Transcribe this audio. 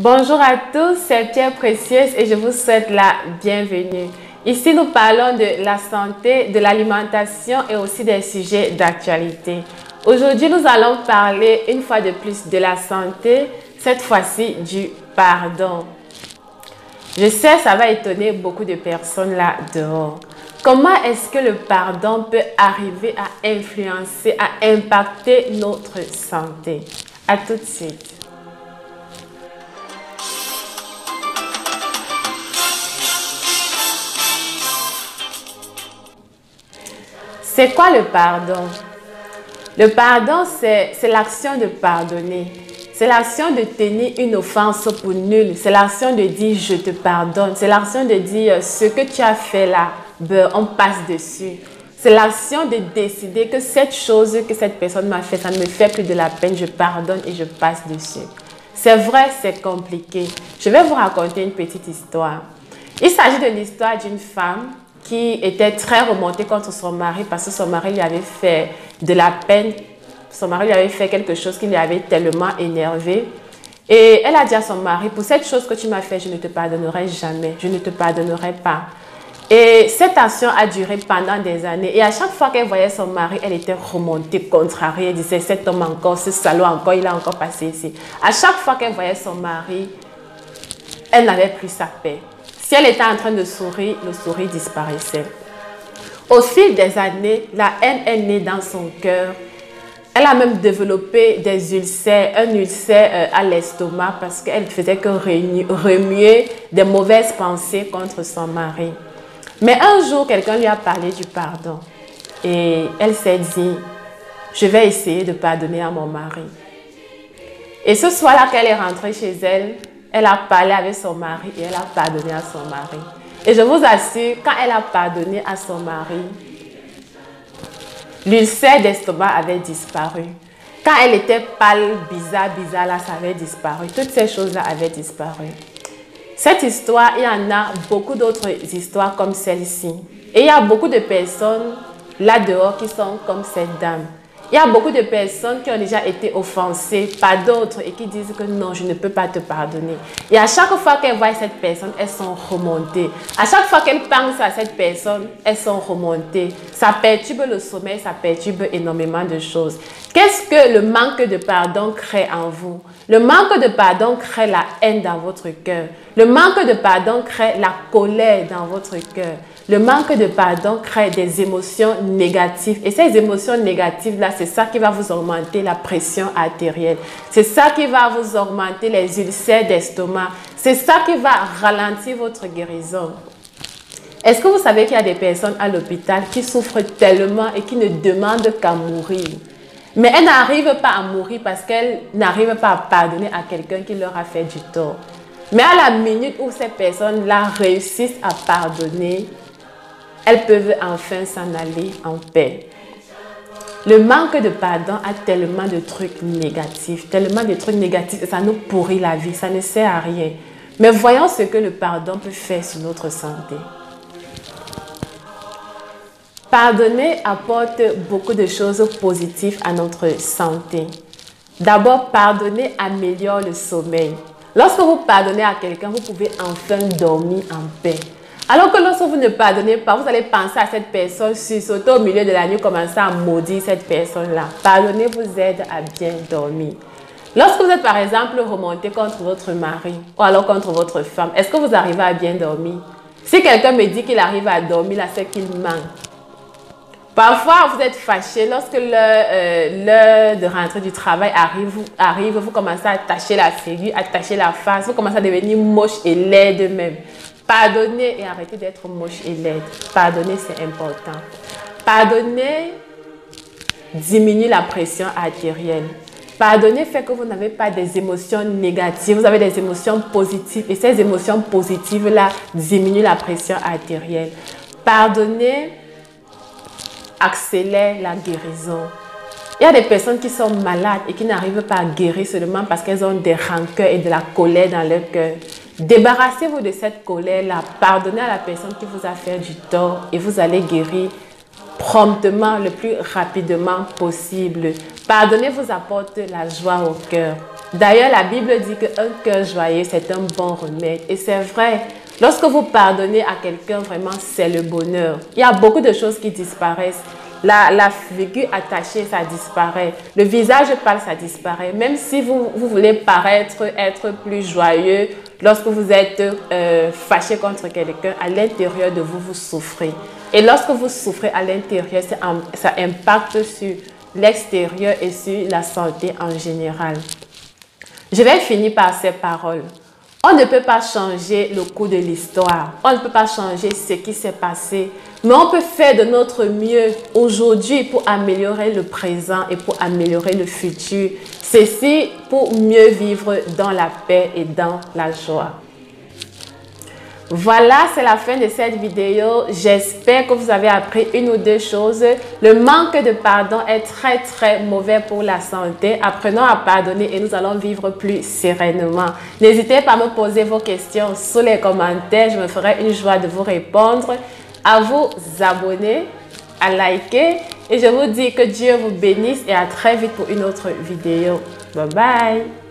Bonjour à tous, c'est Pierre Précieuse et je vous souhaite la bienvenue. Ici, nous parlons de la santé, de l'alimentation et aussi des sujets d'actualité. Aujourd'hui, nous allons parler une fois de plus de la santé, cette fois-ci du pardon. Je sais, ça va étonner beaucoup de personnes là dehors. Comment est-ce que le pardon peut arriver à influencer, à impacter notre santé? À tout de suite. C'est quoi le pardon? Le pardon, c'est l'action de pardonner. C'est l'action de tenir une offense pour nulle. C'est l'action de dire je te pardonne. C'est l'action de dire ce que tu as fait là, ben, on passe dessus. C'est l'action de décider que cette chose que cette personne m'a fait, ça ne me fait plus de la peine. Je pardonne et je passe dessus. C'est vrai, c'est compliqué. Je vais vous raconter une petite histoire. Il s'agit de l'histoire d'une femme qui était très remontée contre son mari parce que son mari lui avait fait de la peine. Son mari lui avait fait quelque chose qui lui avait tellement énervé. Et elle a dit à son mari, pour cette chose que tu m'as fait, je ne te pardonnerai jamais. Je ne te pardonnerai pas. Et cette action a duré pendant des années. Et à chaque fois qu'elle voyait son mari, elle était remontée, contrariée. Elle disait, cet homme encore, ce salaud encore, il a encore passé ici. À chaque fois qu'elle voyait son mari, elle n'avait plus sa paix. Si elle était en train de sourire, le sourire disparaissait. Au fil des années, la haine est née dans son cœur. Elle a même développé des ulcères, un ulcère à l'estomac parce qu'elle faisait que remuer des mauvaises pensées contre son mari. Mais un jour, quelqu'un lui a parlé du pardon. Et elle s'est dit, je vais essayer de pardonner à mon mari. Et ce soir-là qu'elle est rentrée chez elle, elle a parlé avec son mari et elle a pardonné à son mari. Et je vous assure, quand elle a pardonné à son mari, l'ulcère d'estomac avait disparu. Quand elle était pâle, bizarre là, ça avait disparu. Toutes ces choses-là avaient disparu. Cette histoire, il y en a beaucoup d'autres histoires comme celle-ci. Et il y a beaucoup de personnes là dehors qui sont comme cette dame. Il y a beaucoup de personnes qui ont déjà été offensées par d'autres et qui disent que non, je ne peux pas te pardonner. Et à chaque fois qu'elles voient cette personne, elles sont remontées. À chaque fois qu'elles pensent à cette personne, elles sont remontées. Ça perturbe le sommeil, ça perturbe énormément de choses. Qu'est-ce que le manque de pardon crée en vous? Le manque de pardon crée la haine dans votre cœur. Le manque de pardon crée la colère dans votre cœur. Le manque de pardon crée des émotions négatives. Et ces émotions négatives-là, c'est ça qui va vous augmenter la pression artérielle. C'est ça qui va vous augmenter les ulcères d'estomac. C'est ça qui va ralentir votre guérison. Est-ce que vous savez qu'il y a des personnes à l'hôpital qui souffrent tellement et qui ne demandent qu'à mourir? Mais elles n'arrivent pas à mourir parce qu'elles n'arrivent pas à pardonner à quelqu'un qui leur a fait du tort. Mais à la minute où ces personnes-là réussissent à pardonner, elles peuvent enfin s'en aller en paix. Le manque de pardon a tellement de trucs négatifs, et ça nous pourrit la vie, ça ne sert à rien. Mais voyons ce que le pardon peut faire sur notre santé. Pardonner apporte beaucoup de choses positives à notre santé. D'abord, pardonner améliore le sommeil. Lorsque vous pardonnez à quelqu'un, vous pouvez enfin dormir en paix. Alors que lorsque vous ne pardonnez pas, vous allez penser à cette personne, sauter au milieu de la nuit, commencer à maudire cette personne-là. Pardonner vous aide à bien dormir. Lorsque vous êtes par exemple remonté contre votre mari ou alors contre votre femme, est-ce que vous arrivez à bien dormir? Si quelqu'un me dit qu'il arrive à dormir, là c'est qu'il ment. Parfois, vous êtes fâché lorsque l'heure de rentrer du travail arrive, vous commencez à attacher la figure, attacher la face, vous commencez à devenir moche et laide même. Pardonnez et arrêtez d'être moche et laide. Pardonner, c'est important. Pardonner diminue la pression artérielle. Pardonner fait que vous n'avez pas des émotions négatives, vous avez des émotions positives et ces émotions positives-là diminuent la pression artérielle. Pardonner accélère la guérison. Il y a des personnes qui sont malades et qui n'arrivent pas à guérir seulement parce qu'elles ont des rancœurs et de la colère dans leur cœur. Débarrassez-vous de cette colère-là. Pardonnez à la personne qui vous a fait du tort et vous allez guérir promptement, le plus rapidement possible. Pardonner vous apporte la joie au cœur. D'ailleurs, la Bible dit qu'un cœur joyeux, c'est un bon remède. Et c'est vrai, lorsque vous pardonnez à quelqu'un, vraiment, c'est le bonheur. Il y a beaucoup de choses qui disparaissent. La figure attachée, ça disparaît. Le visage pâle, ça disparaît. Même si vous voulez paraître, être plus joyeux, lorsque vous êtes fâché contre quelqu'un, à l'intérieur de vous, vous souffrez. Et lorsque vous souffrez à l'intérieur, ça impacte sur l'extérieur et sur la santé en général. Je vais finir par ces paroles. On ne peut pas changer le cours de l'histoire. On ne peut pas changer ce qui s'est passé. Mais on peut faire de notre mieux aujourd'hui pour améliorer le présent et pour améliorer le futur. Ceci pour mieux vivre dans la paix et dans la joie. Voilà, c'est la fin de cette vidéo. J'espère que vous avez appris une ou deux choses. Le manque de pardon est très mauvais pour la santé. Apprenons à pardonner et nous allons vivre plus sereinement. N'hésitez pas à me poser vos questions sous les commentaires. Je me ferai une joie de vous répondre. À vous abonner, à liker. Et je vous dis que Dieu vous bénisse et à très vite pour une autre vidéo. Bye bye.